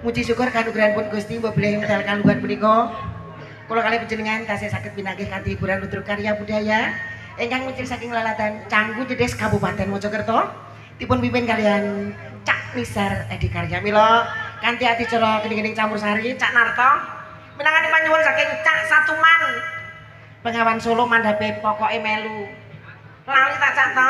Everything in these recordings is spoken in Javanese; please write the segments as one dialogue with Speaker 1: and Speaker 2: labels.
Speaker 1: Muji syukur kanugrahan pun Gusti mbabile medal kalunggan punika. Kula kalih panjenengan tasih saged pinanggih kanthi hiburan nutur karya budaya ingkang muncul saking lalatan Canggu Jedes Kabupaten Mojokerto. Dipun pimpin kalian Cak Nisar Edi Karya Mila kanthi adicara kening-kening campursari Cak Narto minangkani panyuwun saking Cak Satuman Bengawan Solo mandhape pokoke melu. Lali tak Cak to.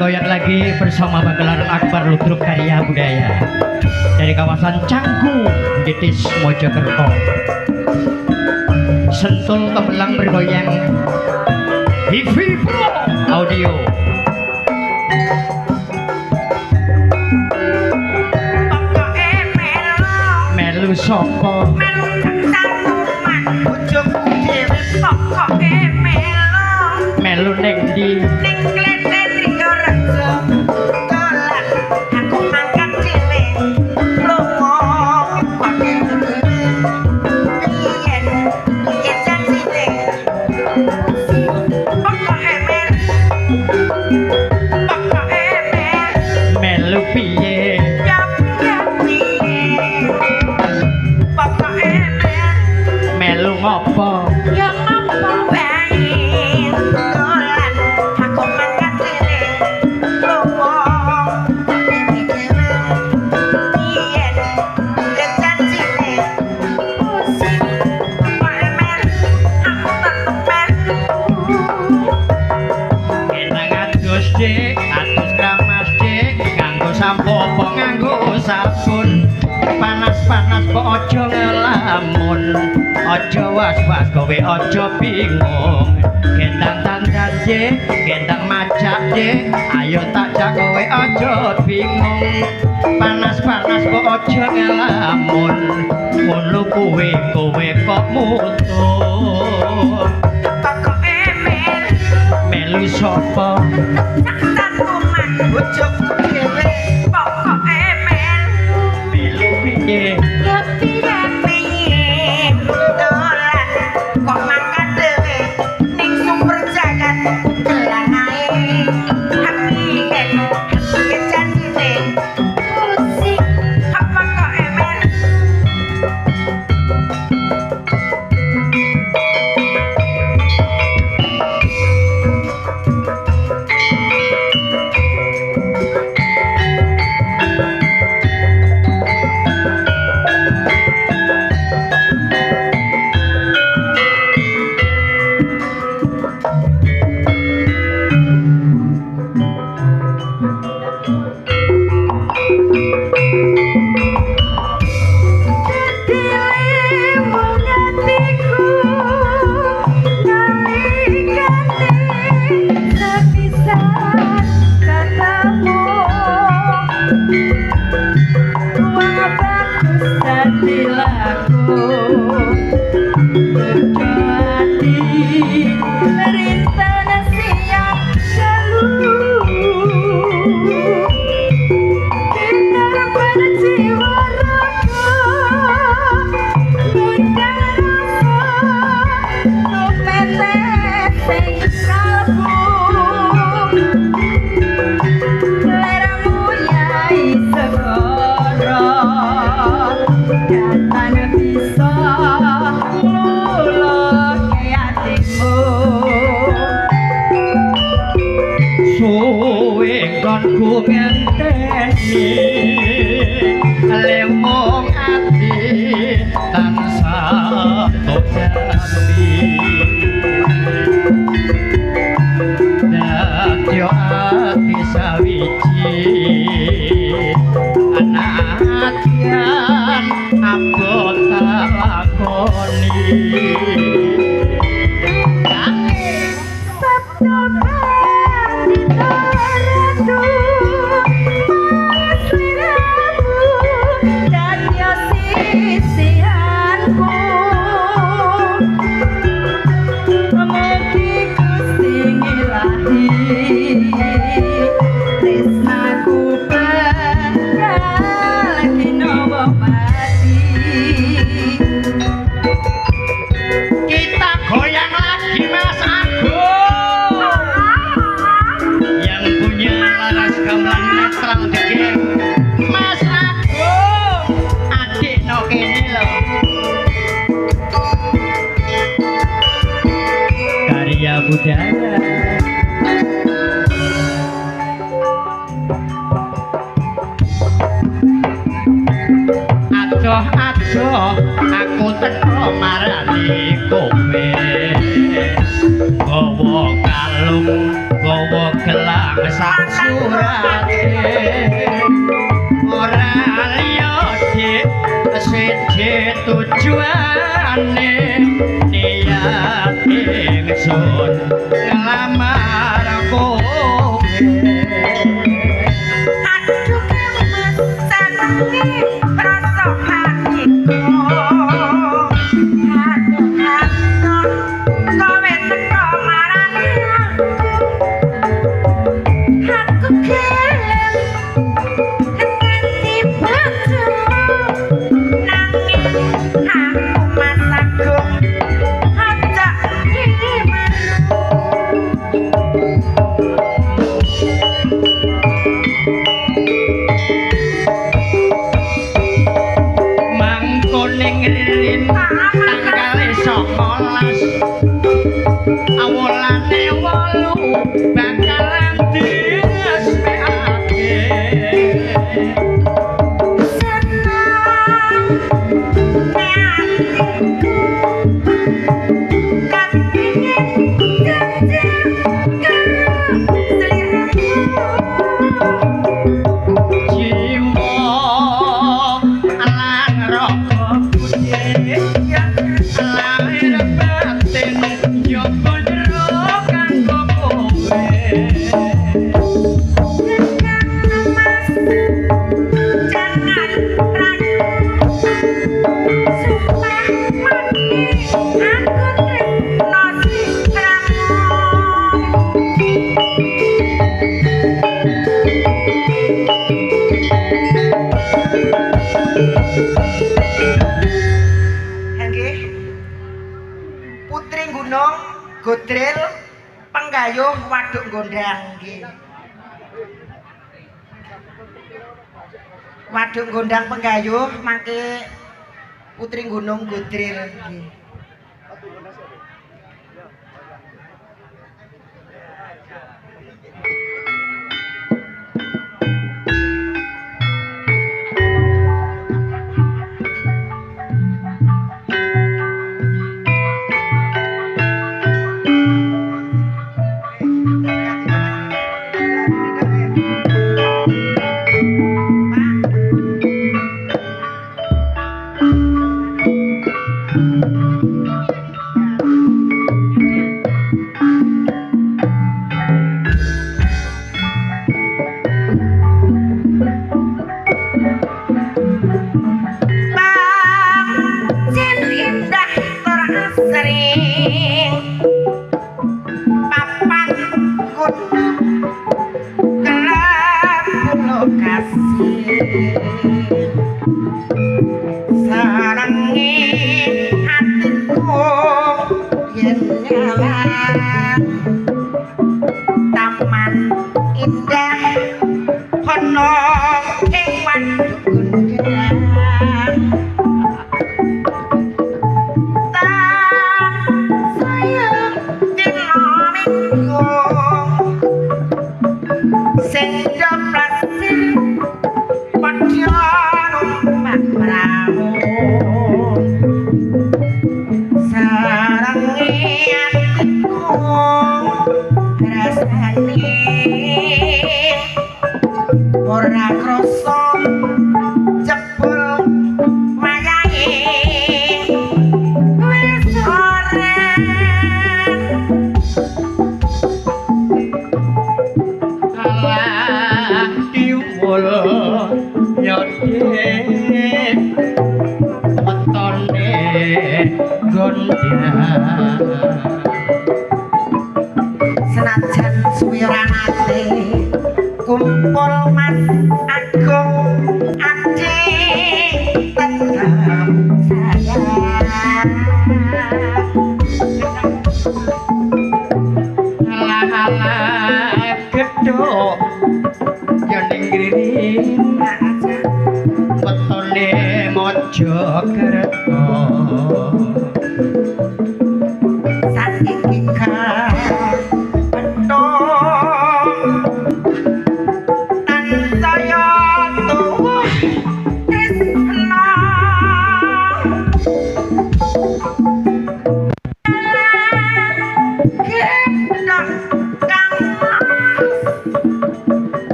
Speaker 2: goyak lagi bersama Bagelar Akbar Ludruk Karya Budaya dari kawasan Canggu, Dedes, Mojokerto. Sentul kebelang bergoyang, Vivo Audio. Melu sopo, melu santuman, bojoku dhewe pokoke melu. Melu ning ndi? Ning Kleten Trikorejo. Tolak atus dik atus kramas dik nganggo sampo apa nganggo sabun panas-panas kok aja ngelamun aja was-was kowe aja bingung gendang tandan dik gendang majak dik ayo tak jak kowe aja bingung panas-panas kok aja ngelamun ngono kowe kok mutuh melu sapa
Speaker 1: Saksan kuman bojoku dhewe pokoke
Speaker 2: melu piye
Speaker 1: piye dolan kok mangkat dhewe ning sumber jagat gelang ae hati janjine musik apa kok emen
Speaker 2: ku ngenteni lemong ati tansah todapi datyo ati sawiji anatian abot lakoni budaya adoh aku teko marani kowe gawa kalung gawa gelang sak surate ora liya dik siji tujuane niat ingsun nglamar kowe
Speaker 1: aduh kemesan rasa hatiku aduh kowe teko marani aku gelem nganti bojo nanging aku masagung
Speaker 2: awolane wolu bakalan diresmekake
Speaker 1: senang hatiku kepingin janji karo seliramu Putri Gunung Godril penggayuh waduk gondang nggih. Waduk gondang penggayuh mangke Putri Gunung Godril nggih. Senajan suwiranate kumpul Mas Agung adik tetap sayang alah-alah gedhok ya ning ngriring wetone Mojokerto saking kikar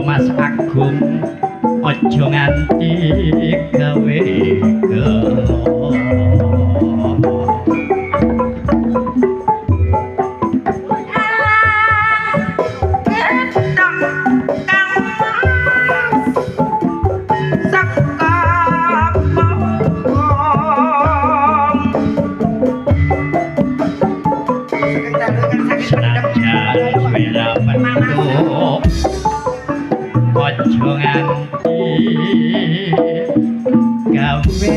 Speaker 1: Mas Agung ojo nganti gawe gelo ojo nganti gawe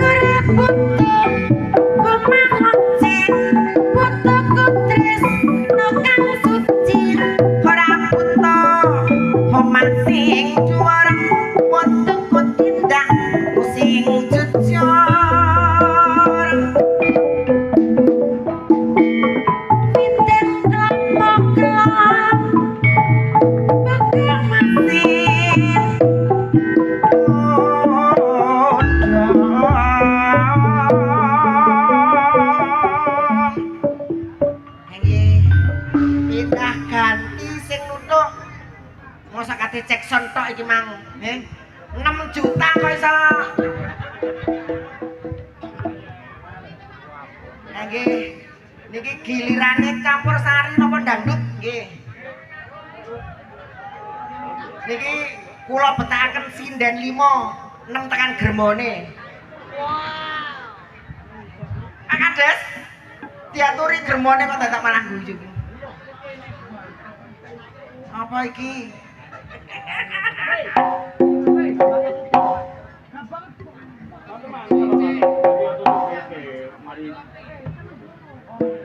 Speaker 3: Ora butuh
Speaker 1: dicek sontok iki mang. Nggih. 6 juta kok iso. Nggih. Niki gilirane campur sari napa dangdut nggih. Niki kula betakaken sinden 5, 6 tekan germone. Wow. Kades diaturi germone kok dadak malah guyu. Apa iki?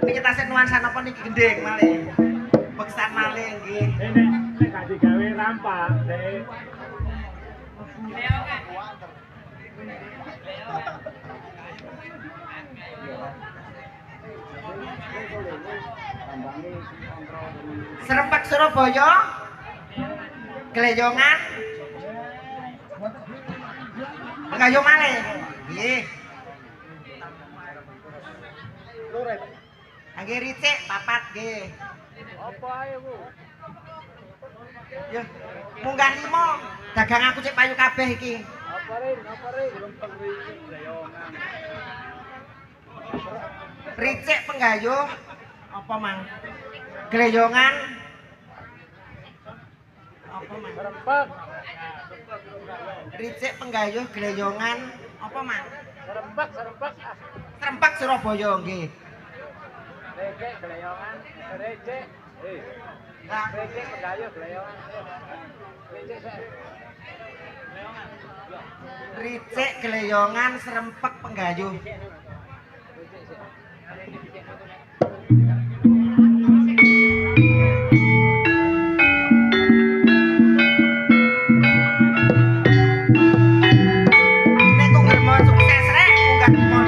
Speaker 1: Niki tasih nuansa napa niki gendeng malih. Beksan malih nggih.
Speaker 3: Nek gak digawe rampak, Dek.
Speaker 1: Serempak Surabaya. Gleyongan. Ngayo malih. Nggih. Nggih ricik papat nggih.
Speaker 3: Apa ae, Bu?
Speaker 1: Ya, munggah 5. Dagang aku cek payu kabeh iki.
Speaker 3: Apa re? Lempeng ricik gleyongan.
Speaker 1: Ricik penggayuh apa mang? Gleyongan apa mang?
Speaker 3: Serempak.
Speaker 1: Ricik penggayuh gleyongan apa mang?
Speaker 3: Serempak.
Speaker 1: Serempak Surabaya nggih.
Speaker 3: Recek gleyongan, recek.
Speaker 1: Lah,
Speaker 3: Recek penggayuh gleyongan. Recek sik.
Speaker 1: ricik gleyongan serempek penggayuh. Nek kok ngremo sukses rek munggah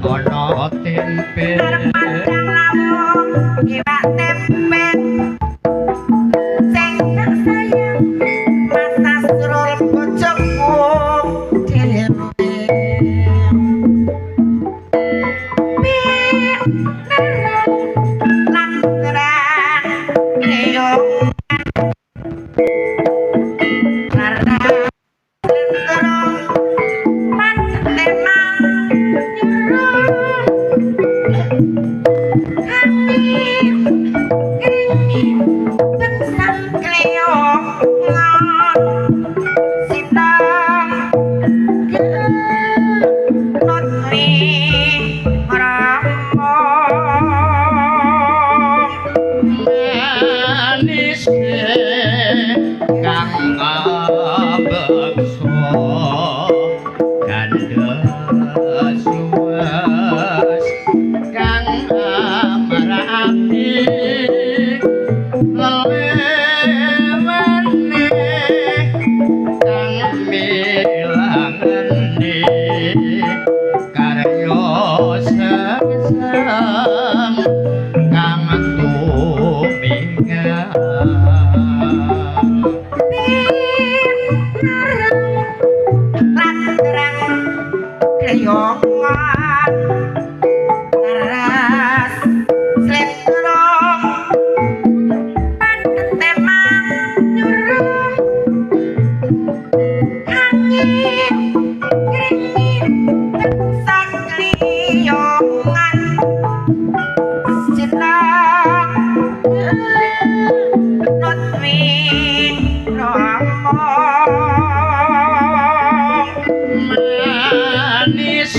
Speaker 2: ana tempe
Speaker 1: Pandang lamun iwak tempe sing tak sayang masa surul bojoku dhewe lan terang reyong rara terong pancet temang nyuruh
Speaker 2: manis kang abekso gandes suwes kang amrati lelewene kang milangeni karya sesem kang tumingal
Speaker 1: Kreyongan naras sletrong pancet temang nyuruh angin kringin sak kliyongan sinang not wing romong
Speaker 2: manis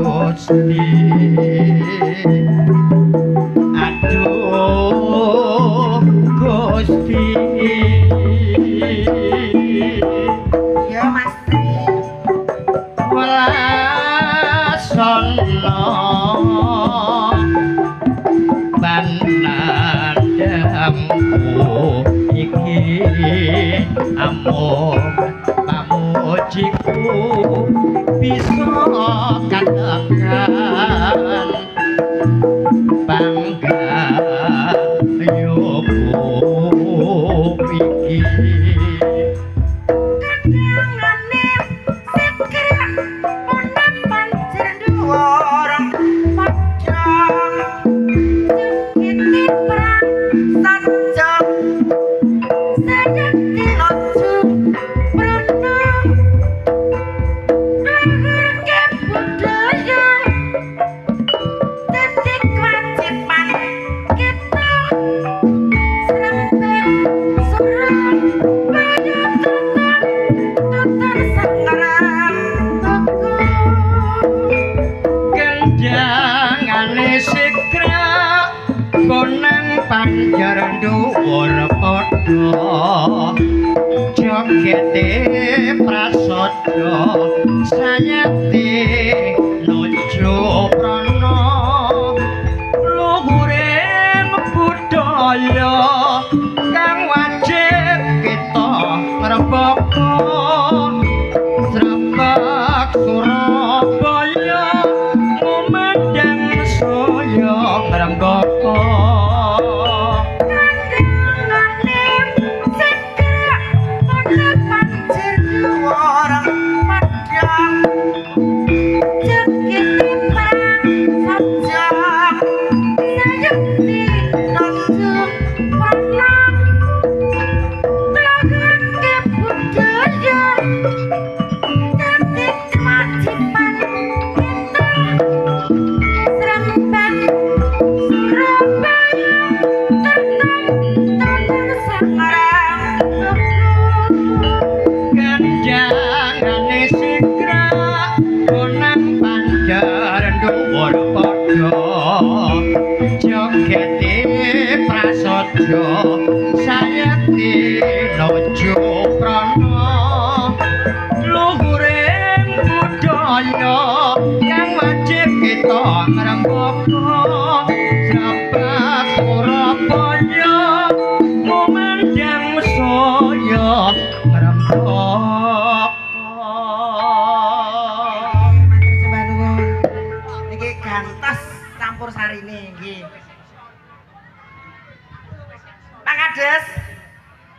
Speaker 2: Gusti aduh Gusti
Speaker 1: ya Mas Tri
Speaker 2: welasono banadamku iki amung pamujiku bisa katakan bangga yoku iki
Speaker 1: kandangane sekira mondam pancen dhuwur padang jekiti perang sanjang sajati nojo prana lahirke budaya dadi kewajiban kita serempet surang banyak tutur sangaran toko
Speaker 2: kendangane sikra konang panjar dhuwur padha jogete prasadya sayate nuju prana luhure budaya kang wajib kita ngrembaka Srebak Surabaya Lumajang saya ngrembaka
Speaker 1: kandangane sekira mondam pancen dhuwur padang jekiti perang sanjang sajati nojo prana lahirke budaya dadi kewajiban kita serempet Surabaya tutur sangaran
Speaker 2: Kendangane sikra konang panjar dhuwur padha jogete prasadya sayati nuju prana luhuring budaya kang wajib kita ngrembaka Srebak Surabaya Lumajang saya ngrembaka
Speaker 1: Matur sembah nuwun. Niki gantos campur sarine nggih. Pak Kades,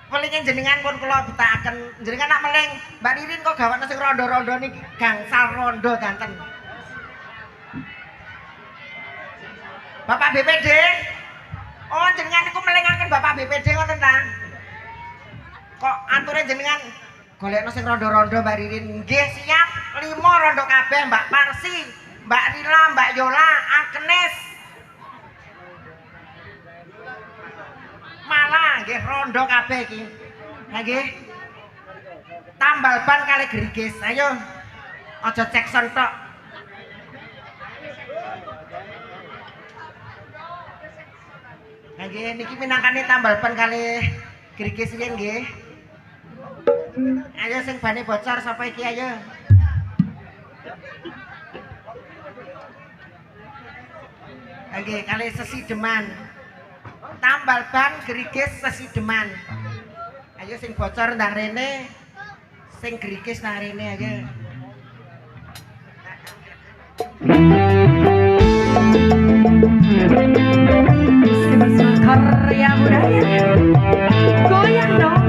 Speaker 1: pelingin jenengan pun kula betakaken jenengan nak meling Mbak Ririn kok gawane sing rondo-rondo niki gangsal rondo danten. Bapak BPD. Oh, jenengan niku melingaken Bapak BPD ngoten ta? Kok ature jenengan golekno sing rondo-rondo Mbak Ririn. Nggih, siap. 5 rondo kabeh Mbak Parsi, Mbak Rila, Mbak Yola, Agnes. Malah nggih rondo kabeh iki. Ha nggih. Tambal ban kali gerigis. Ayo. Aja cekson tok. Ha nggih niki minangkane tambal ban kali gerigis iki nggih. Ayo sing bane bocor sapa iki ayo. Oke, kali sesideman. Tambal ban gerigis sesideman. Ayo sing bocor ndang rene. Sing gerigis nang rene aja. Karya budaya goyang dong.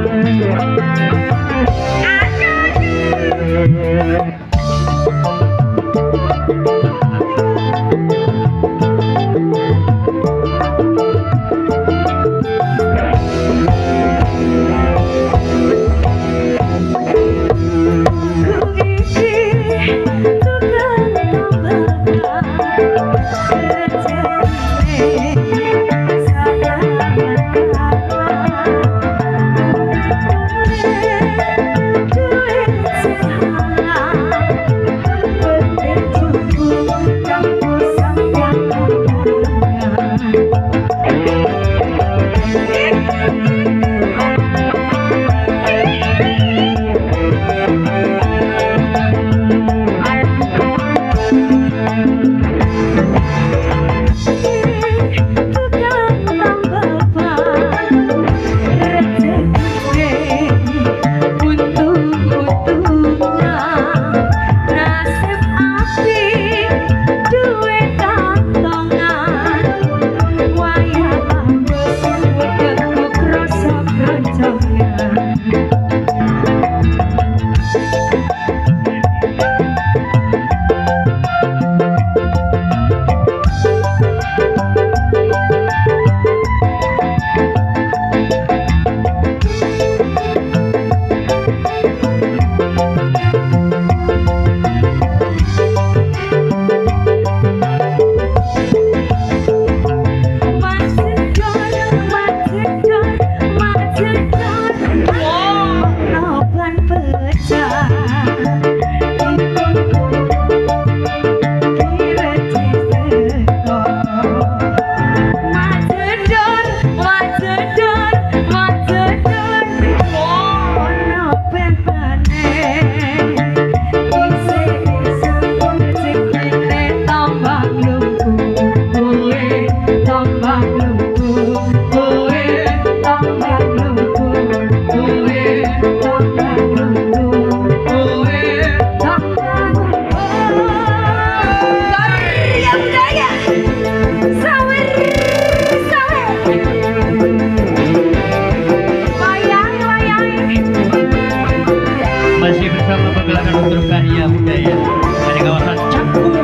Speaker 2: Karya Budaya dari kawasan Cakung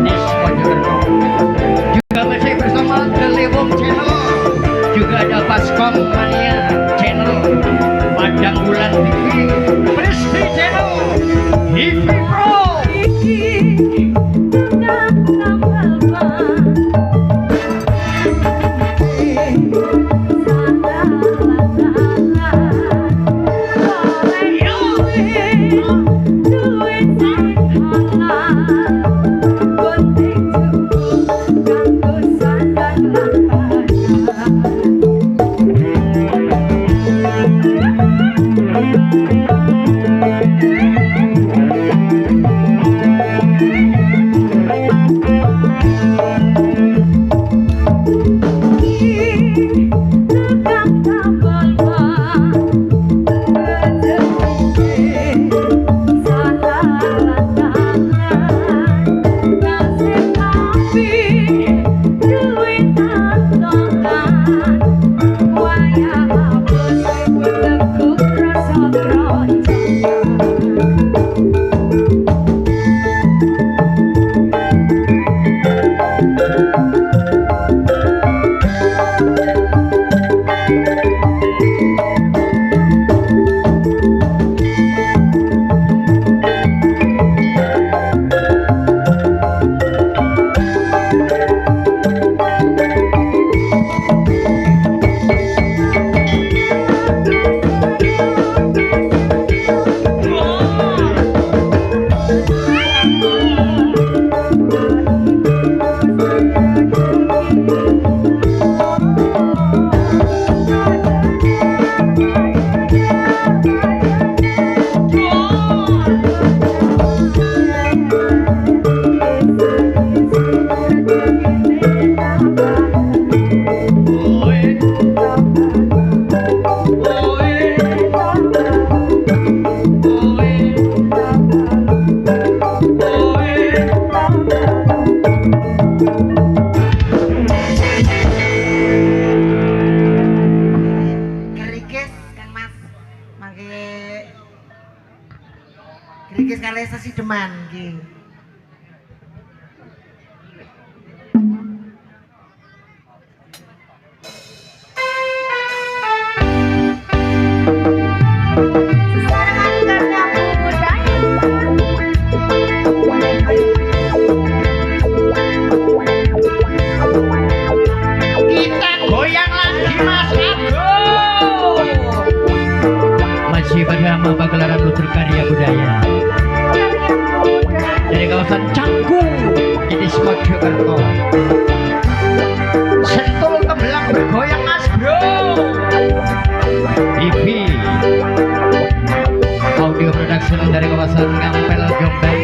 Speaker 2: Nis Mojokerto. Juga masih bersama The Lewong Channel, juga ada Baskom Mania Channel, Padang Bulan TV, Presti Channel, TV Pro.
Speaker 1: Rikis kali sesi deman nggih.
Speaker 2: Kita goyang lagi Mas Agung. Masih bersama pagelaran Lutur Karya Budaya dari kawasan Canggung ini Mojokerto. Sentul tembelang bergoyang Mas Bro. TV audio production dari kawasan Ngampel Jombang.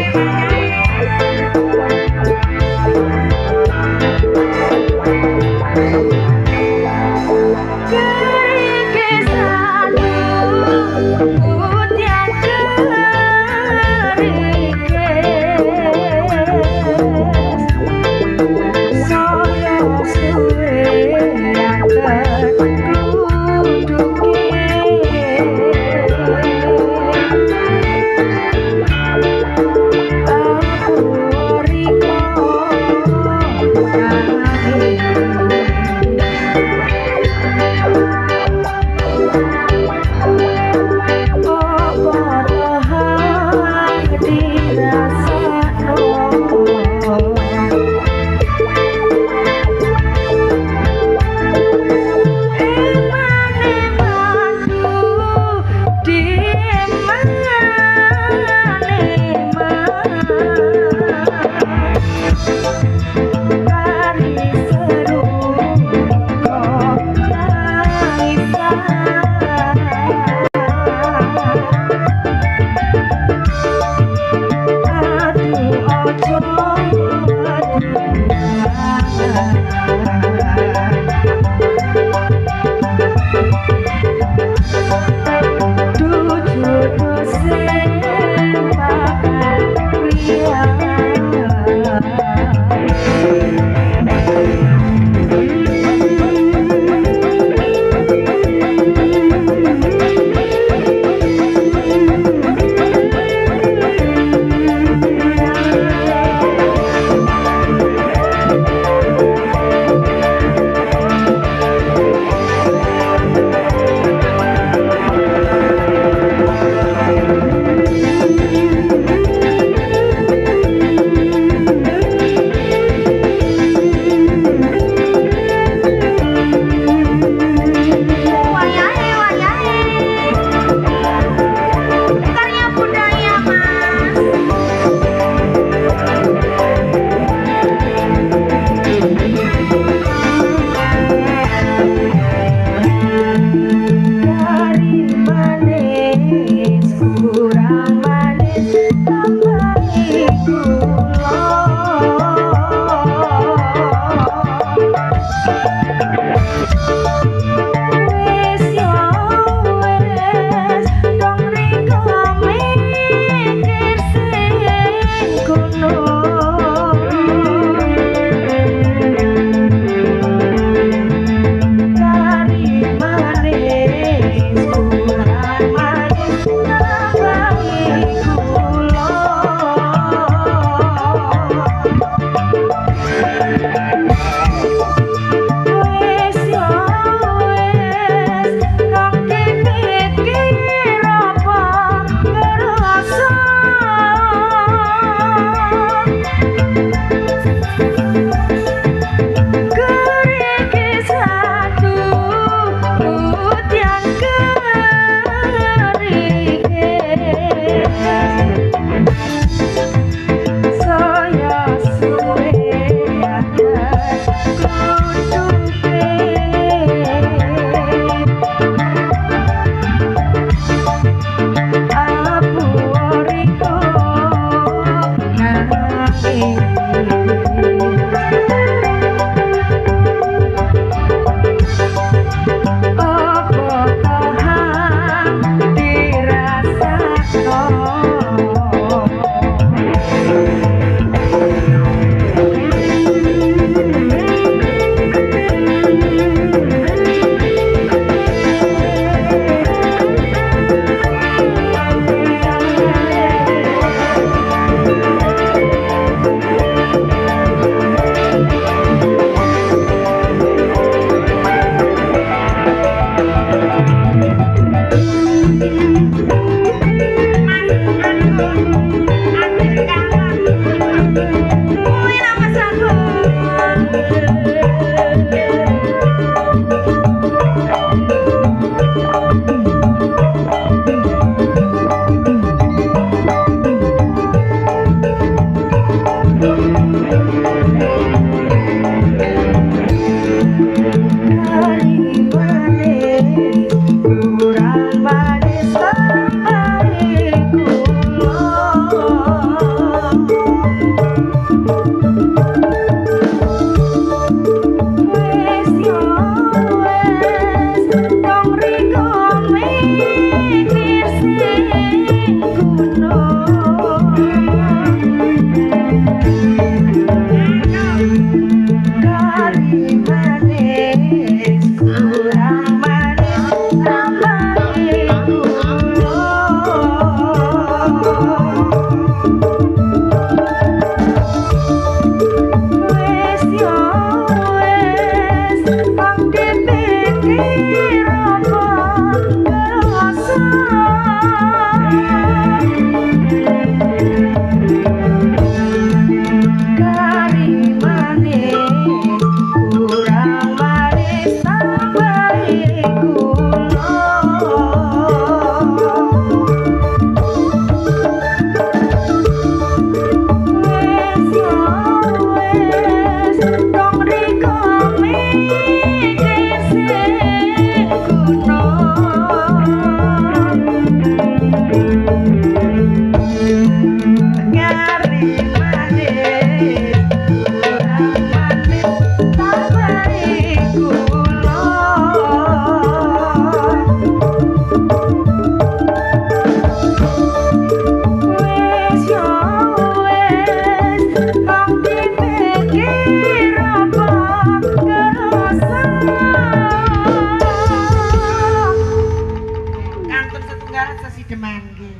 Speaker 1: Kantun setunggal sesi deman nggih.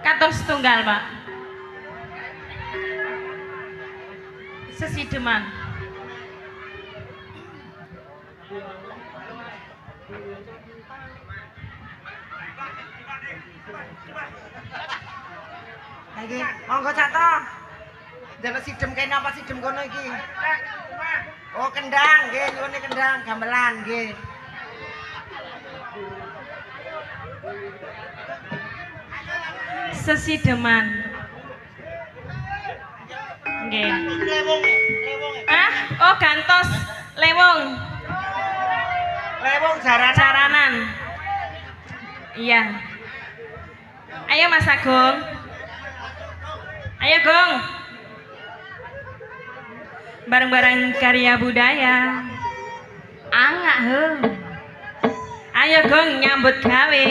Speaker 4: Kantun setunggal, Pak. Sesideman.
Speaker 1: Lagi, monggo cato. Delok sidem kene apa sidem kono iki? Oh, kendang nggih, nyuwune kendang, gamelan nggih.
Speaker 4: Sesideman. Nggih. Ah, oh gantos lewung.
Speaker 1: Lewung jaranan.
Speaker 4: Caranan. Iya. Ayo Mas Agung. Ayo Gong. Bareng-bareng karya budaya. Angak he. Ayo Gong nyambut gawe.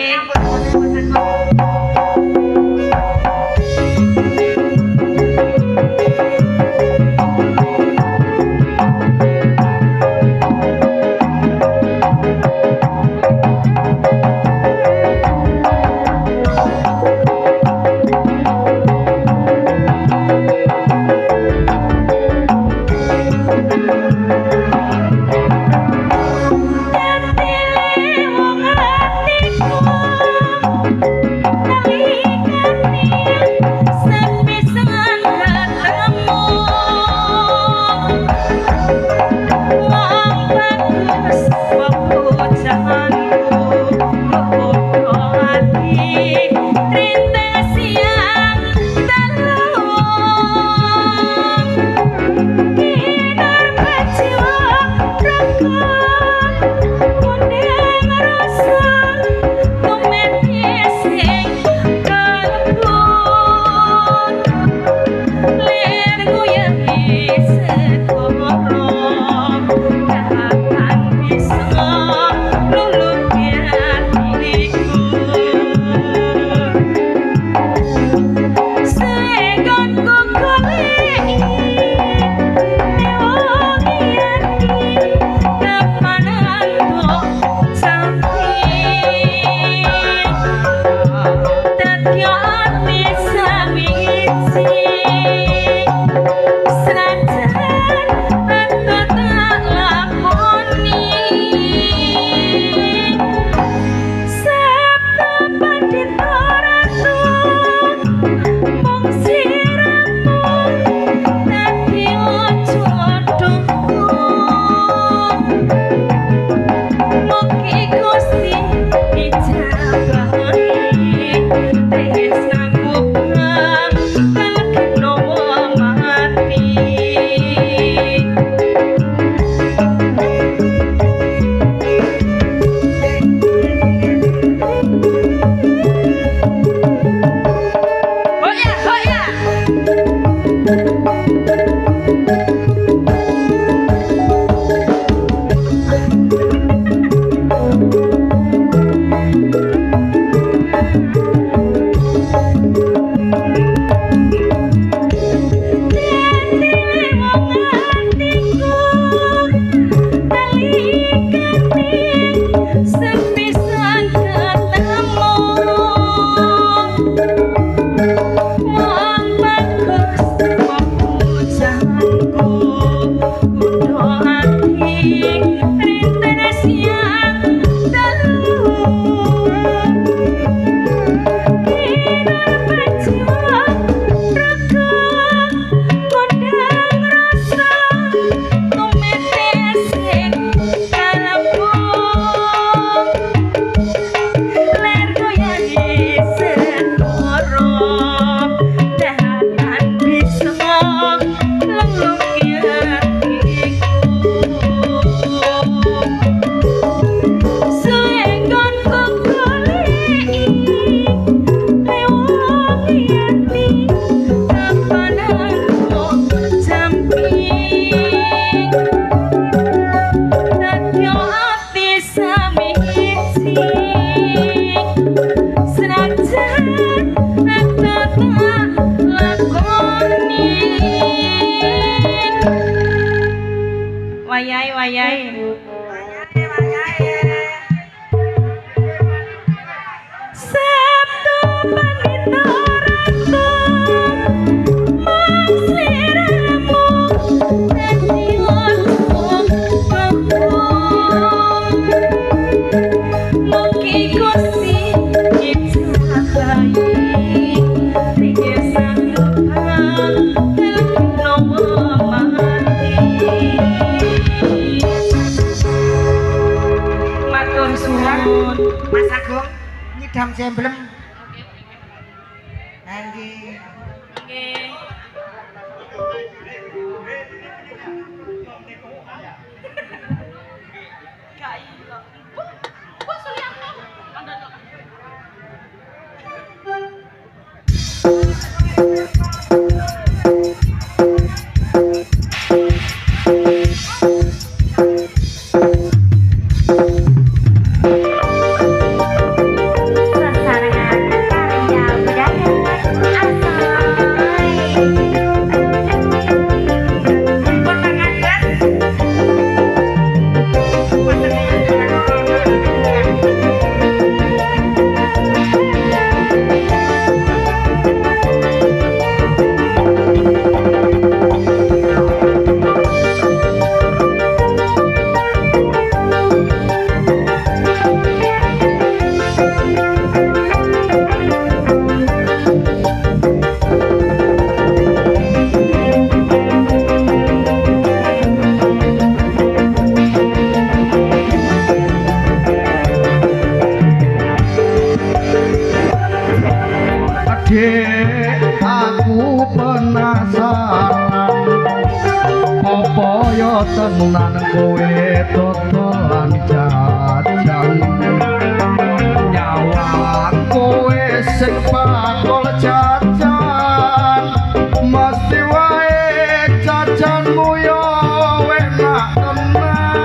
Speaker 4: Wong atiku wayahe. Sabtu panito ratu masliramu dadi wong mugi Gusti ngicahayi tinggi sanggupan matur suwun
Speaker 1: Mas Agung nyidam jemblem. Nggih.
Speaker 4: nggih
Speaker 2: Dek aku penasaran apa ya tenan kowe dodolan jajan nyawa kowe sing bakal jajan mesti wae jajanmu yo enak tenan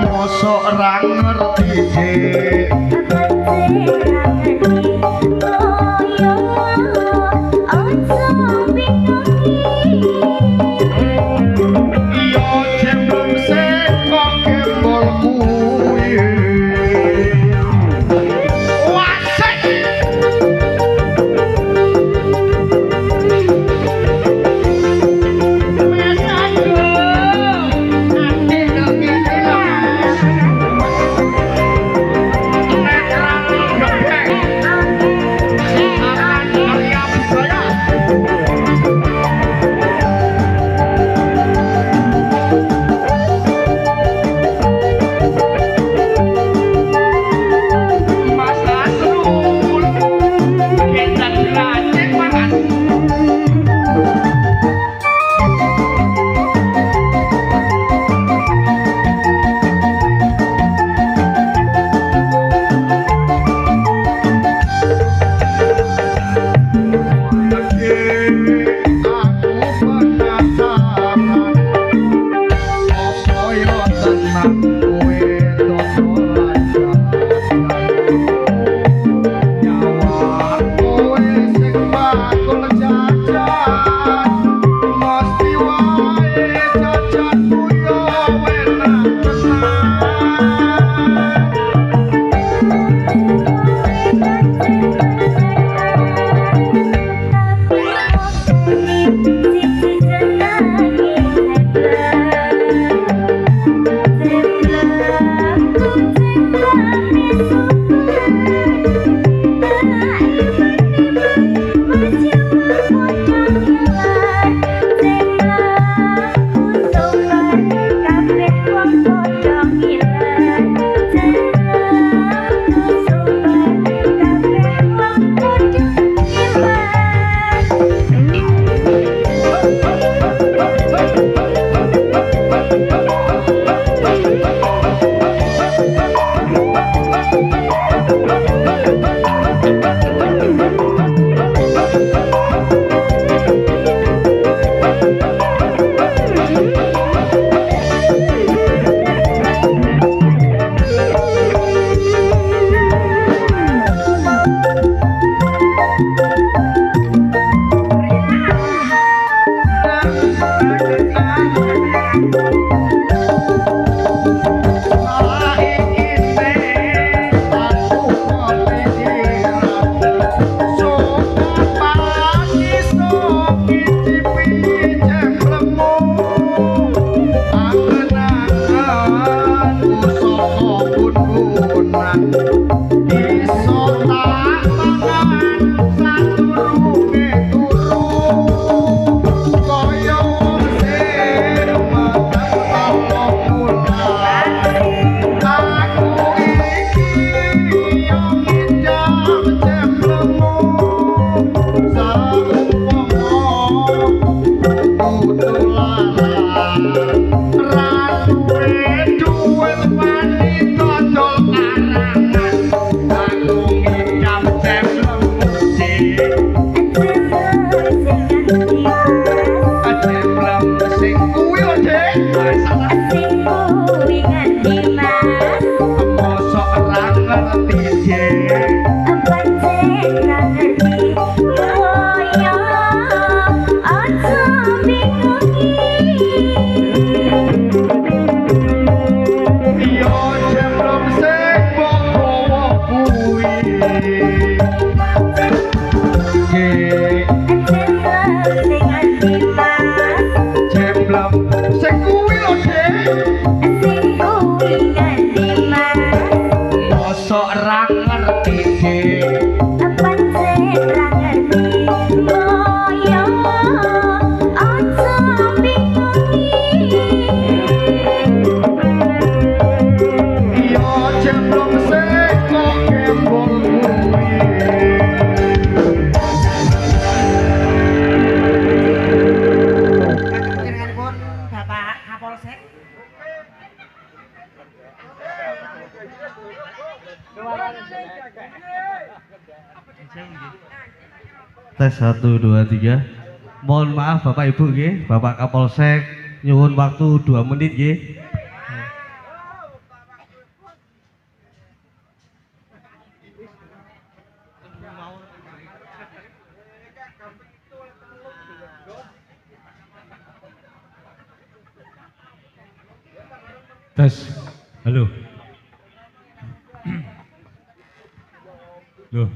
Speaker 2: Mosok ra ngerti duet wanita dol karangan aku ngidam cemplem musik cemplem sing kuwi lho Dek salah mosok ora ngerti Dek yo cemplem sing bawa kuwi cemplem sing kuwi lho Dek mosok ora ngerti Dek yo cemplem sing kok kembol kuwi
Speaker 1: Panjenenganipun Bapak Kapolsek.
Speaker 5: Tes 1 2 3. Mohon maaf Bapak Ibu nggih, Bapak Kapolsek nyuwun waktu 2 menit nggih.
Speaker 6: Tes, halo. Loh,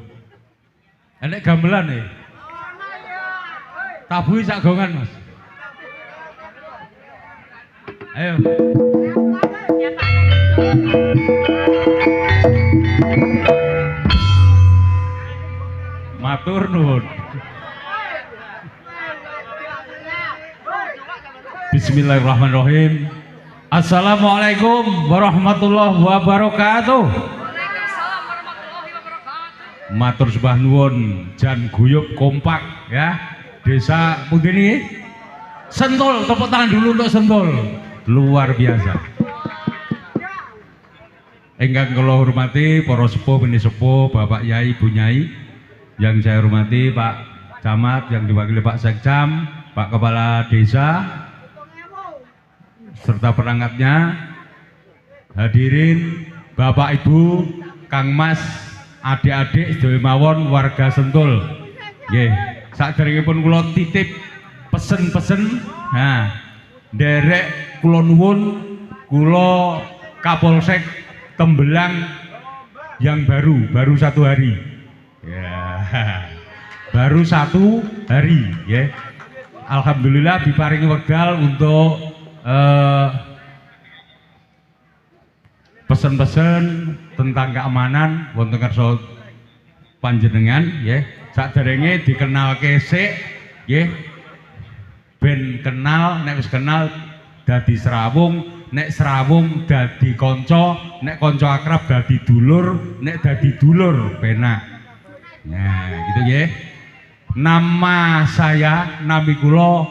Speaker 6: enek gamelan nih. Tabui sak gongan Mas. Ayo. Matur nuwun. Bismillahirrahmanirrahim. Assalamualaikum warahmatullahi wabarakatuh. Matur sembah nuwun jan guyub kompak ya. Desa pundi niki? Sentul, tepuk tangan dulu untuk Sentul. Luar biasa. Ingkang kula hormati para sepuh meni sepuh, Bapak Yai, Bu Nyai. Yang saya hormati Pak Camat yang diwakili Pak Sekcam, Pak Kepala Desa serta perangkatnya, hadirin Bapak Ibu, Kang Mas, adik-adik sedaya mawon warga Sentul. Nggih, saderengipun kula titip pesen-pesen. Nah, nderek kula nuwun kula Kapolsek Tembelang yang baru 1 hari. Ya. Baru 1 hari, ya. Alhamdulillah diparingi wekdal untuk pesen-pesen tentang keamanan wonten kersa panjenengan ya. Saderenge dikenalke sik nggih. Ben kenal, nek wis kenal dadi serawung, nek serawung dadi kanca, nek kanca akrab dadi dulur, nek dadi dulur penak. Nah, gitu nggih. Nama saya, nami kula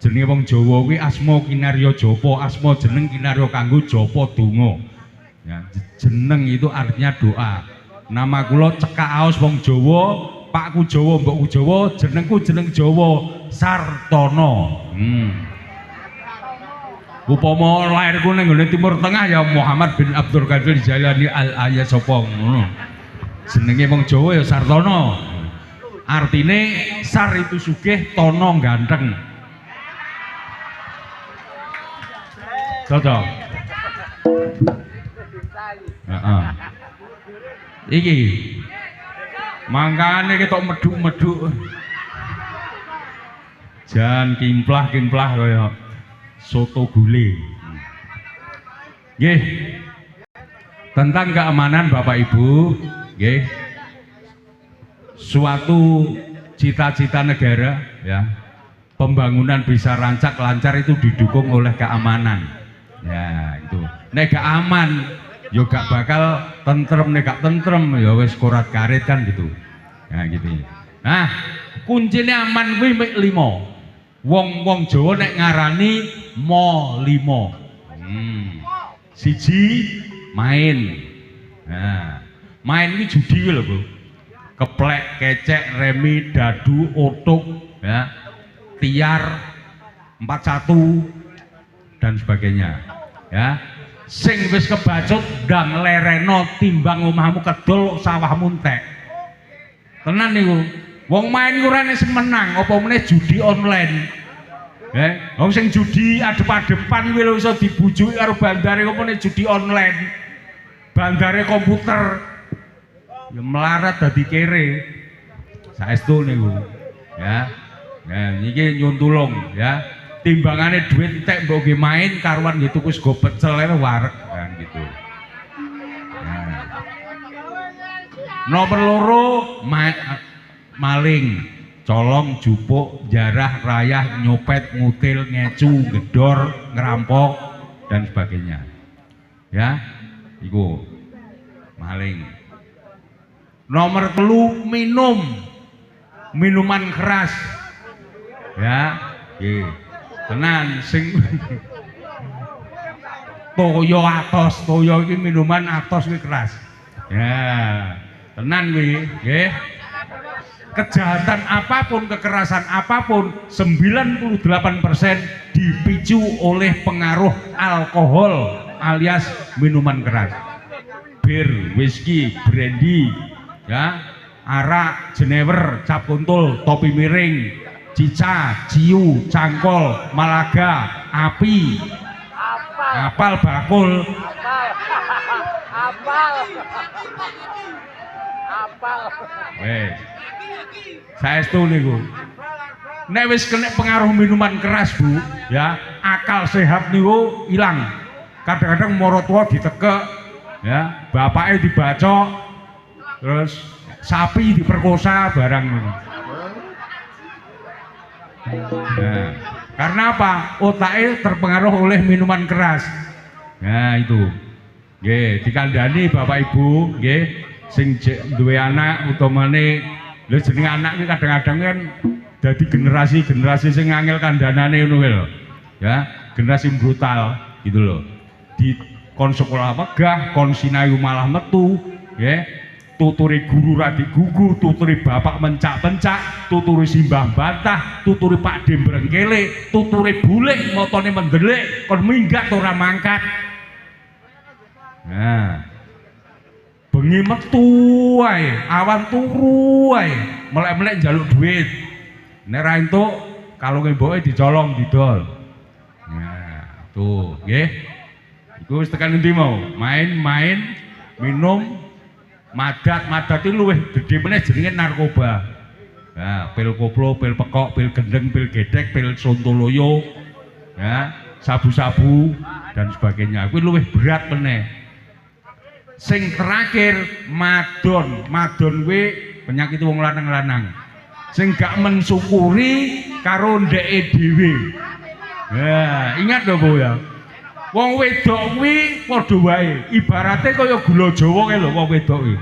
Speaker 6: jenenge wong Jawa kuwi asma kinarya japa, asma jeneng kinarya kanggo japa donga. Ya, jeneng itu artinya doa. Nama kula cekak aos wong Jawa, pakku Jawa, mbokku Jawa, jenengku jeneng Jawa, Sartono. Upama lairku ning nggone Timur Tengah ya Muhammad bin Abdul Qadir Jalani Al-Aya sapa ngono. Jenenge wong Jawa ya Sartono. Artine Sar itu sugih, Tono ganteng. Cocok. Heeh. Iki. Mangkane ketok medhuk-medhuk. Jan kimplah-kimplah kaya soto gule. Nggih. Tentang keamanan Bapak Ibu, nggih. Suatu cita-cita negara ya. Pembangunan bisa rancak lancar itu didukung oleh keamanan. Ya, itu. Nek gak aman, yo gak bakal tentrem, nek gak tentrem ya wis korat karet kan gitu. Ya gitu. Nah, kuncinya aman kuwi mek 5. Wong-wong Jawa nek ngarani mo 5. Siji main. Nah, main ini judi lho, Bu. Keplek, kecek, remi, dadu, otuk, ya, tiar, 41 dan sebagainya. Ya. Sing wis kebacut ndang lereno timbang omahmu kedul sawahmu entek. Tenan niku. Wong main kurane sing menang apa meneh judi online. Wong sing judi adep-adepan kuwi lho iso dibujuki karo bandare apa meneh judi online. Bandare komputer. Ya melarat dadi kere. Saestu niku. Ya. Nah, niki nyuwun tulung ya. Timbangane duit entek mbok nggih main karuan nggih tuku sego pecel ae wareg kan gitu. Nah. Nomor loro maling, colong, jupuk, jarah, rayah, nyopet, ngutil, ngecu, gedor, ngerampok dan sebagainya. Ya. Iku maling. Nomor 3 minum. Minuman keras. Ya, nggih. Tenan sing toyo atos, toyo iki minuman atos kuwi keras. Ya, tenan kuwi, nggih. Kejahatan apapun, kekerasan apapun, 98% dipicu oleh pengaruh alkohol alias minuman keras. Bir, whisky, brandy, ya, arak, jenewer, cap kuntul, topi miring, cica, ciu, cangkol, malaga, api, apal bakul,
Speaker 3: apal.
Speaker 6: wes, saestu niku. Nek wis kena pengaruh minuman keras, Bu, ya, akal sehat niku ilang. Kadang-kadang mara tua ditekek, ya, bapaknya dibacok, terus sapi diperkosa barang niku. Nah, karena apa? Otaknya terpengaruh oleh minuman keras. Nah itu, nggih, dikandani Bapak Ibu, nggih, sing duwe anak utamane, lho jeneng anak iki kadang-kadang kan dadi generasi sing angel kandhanane ngono lho. Ya, generasi brutal gitu loh. Di kon sekolah megah, kon sinau malah metu, nggih. Tuturi guru radi gugu, tuturi bapak mencak-pencak, tuturi simbah bantah, tuturi Pak Dem brengkele, tuturi bulik motone mendelik, kon minggat ora mangkat. Nah, bengi metu wae, awan turu wae, melek-melek njaluk duit. Nek ra entuk kalunge mboke dicolong didol. Nah, tuh, nggih. Iku wis tekan endi mau? Main-main, minum, madat itu luwih gede meneh jenenge narkoba. Ya, pil koplo, pil pekok, pil gendeng, pil gedek, pil sontoloyo, ya, sabu-sabu dan sebagainya. Kuwi luwih berat meneh. Sing terakhir madon kuwi penyakit wong lanang-lanang. Sing gak mensyukuri karo ndeke dhewe. Ya, ingat lho Bu ya. Wong wedok kuwi padha wae, ibarate kaya gula Jawa kae lho wong wedok kuwi.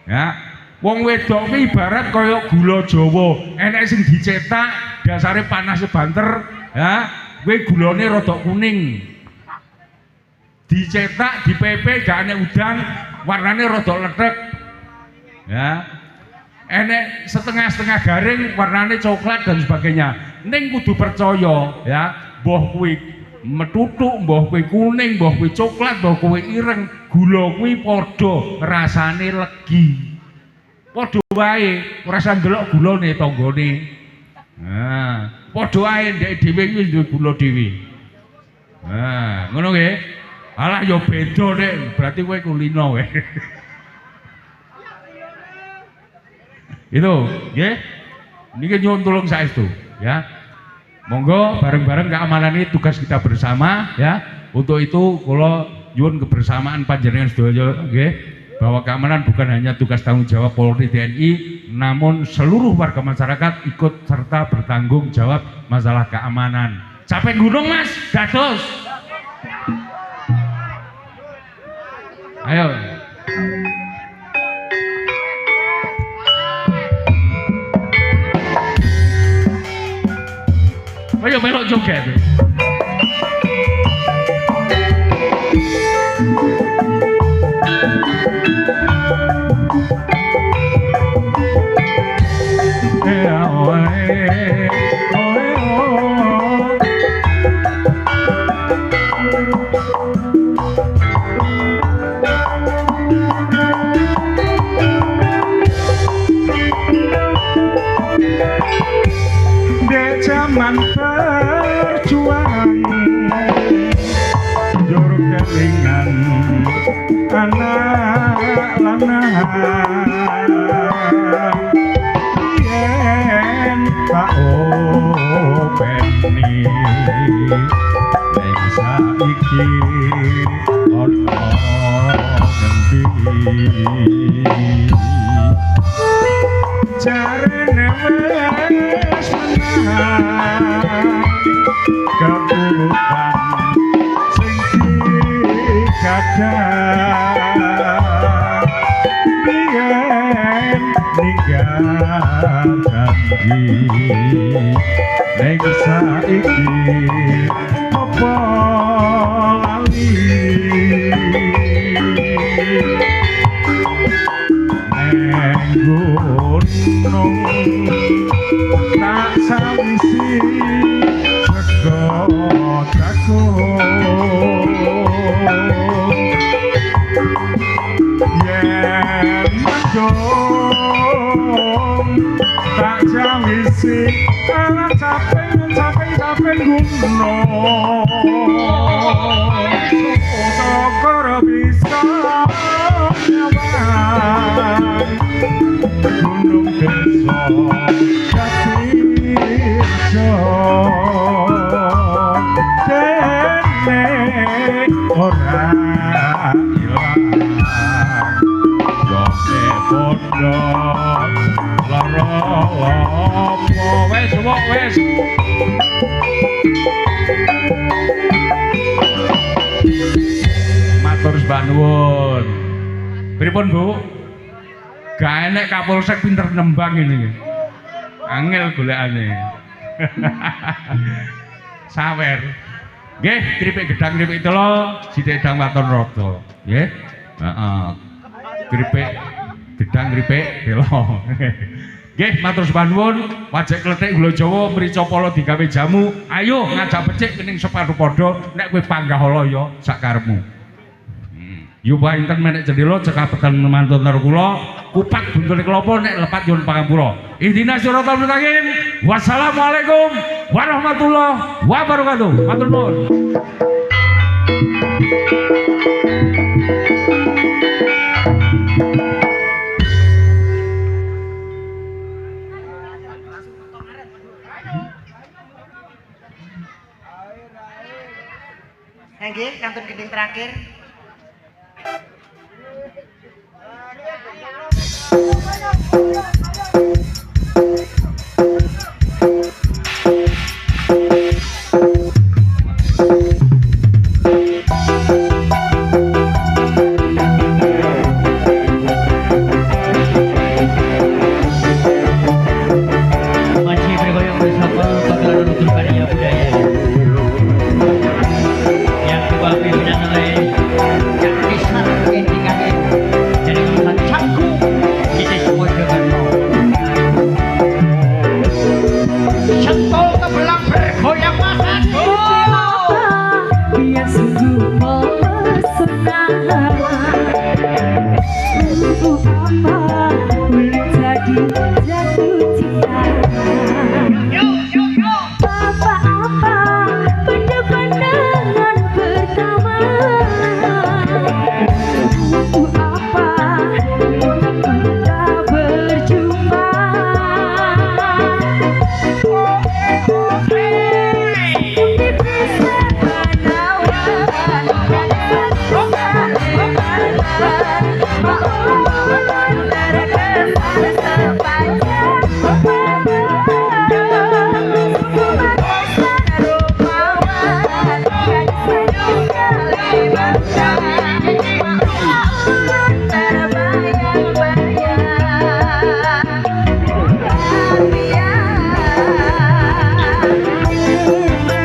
Speaker 6: Ya, wong wedok kuwi ibarat kaya gula Jawa, enek sing dicetak dasare panas banter, ya, kuwi gulane rada kuning. Dicetak, dipepe gak enek udan, warnane rada lethek. Ya. Enek setengah-setengah garing, warnane coklat dan sebagainya. Ning kudu percaya, ya, mbah kuwi metutuk, mbah kuwi kuning, mbah kuwi coklat, mbah kuwi ireng, gula kuwi padha rasane legi. Padha wae ora usah ndelok gulane tanggane. Nah, padha wae ndek dhewe kuwi duwe gula dhewe. Nah, ngono nggih. Alah ya beda nek berarti kowe kulino wae. Itu, nggih. Niki nyuwun tulung saestu, ya. Monggo bareng-bareng keamanan ini tugas kita bersama, ya. Untuk itu kula nyuwun kebersamaan panjenengan sedaya, nggih, bahwa keamanan bukan hanya tugas tanggung jawab Polri TNI, namun seluruh warga masyarakat ikut serta bertanggung jawab masalah keamanan. Capek gunung Mas, dados. Ayo. Ayo melok joget. Zaman perjuangan jur kelingan anak lanang yen tak openi ning saiki ana ngendi jarene wis menang keburukan sing digadang biyen ninggal janji ning saiki apa lali gunung tak sawisi sego jagung yen mendung tak sawisi ana capek gunung sokor bisa nyawang gunung desa Jatirjo dene ora ilang gone padha lara apa wis matur sembah nuwun pripun Bu. Gak enek Kapolsek pinter nembang ini. Angel golekane. Sawer. Nggih, kripik gedang kripik telo, sithik dang waton rada. Nggih. Heeh. Kripik gedang kripik telo. Nggih, matur sembah nuwun. Wajek kletik gula Jawa mrica pala digawe jamu. Ayo ngajak becik kening sepatu padha nek kowe panggah ya sak karepmu. Yupa inten menek cendela cekapetan mantun karo kula kupak buntune kelapa nek lepat nyuwun pangapura. Ihdinas siratal mustaqim. Wassalamualaikum warahmatullahi wabarakatuh. Matur nuwun.
Speaker 1: Nggih, kantun gending terakhir.
Speaker 2: Masih bergoyang bersama pagelaran Nutur Karya Budaya yang dibawa pimpinan oleh Kang Krisna Endingane dari Kelurahan Canggu di Desa Mojokerto. Sentuh ke belang bergoyang masaku.
Speaker 4: Dia sungguh mempesona. Untuk apa menjadi jatuh cinta? Apa-apa pada pandangan pertama. Untuk apa kita berjumpa?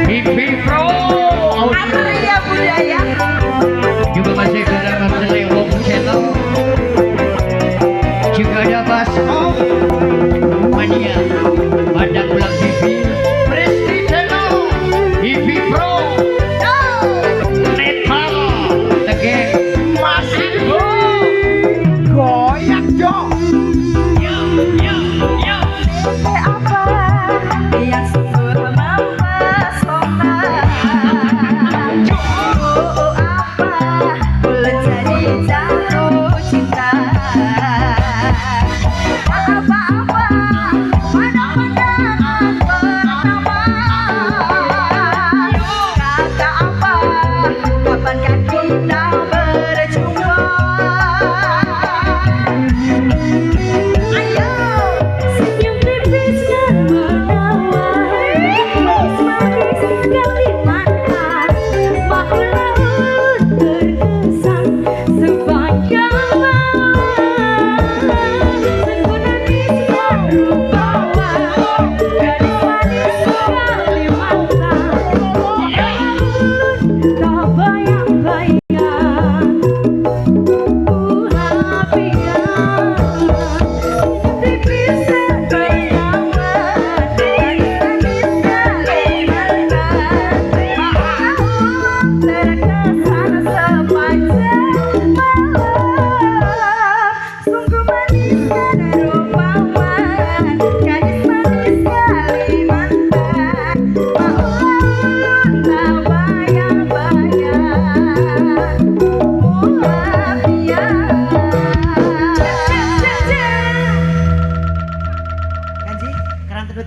Speaker 2: Bibi Pro Juga masih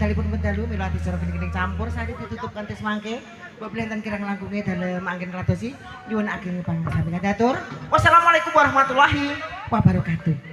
Speaker 1: wekdalipun mendalu mila acara geni-geni campur sari ditutup kanthi semangke. Bebleh enten kirang langkunge dalem anggen radosi nyuwun ageng pangasampingan datur. Wassalamualaikum warahmatullahi wabarakatuh.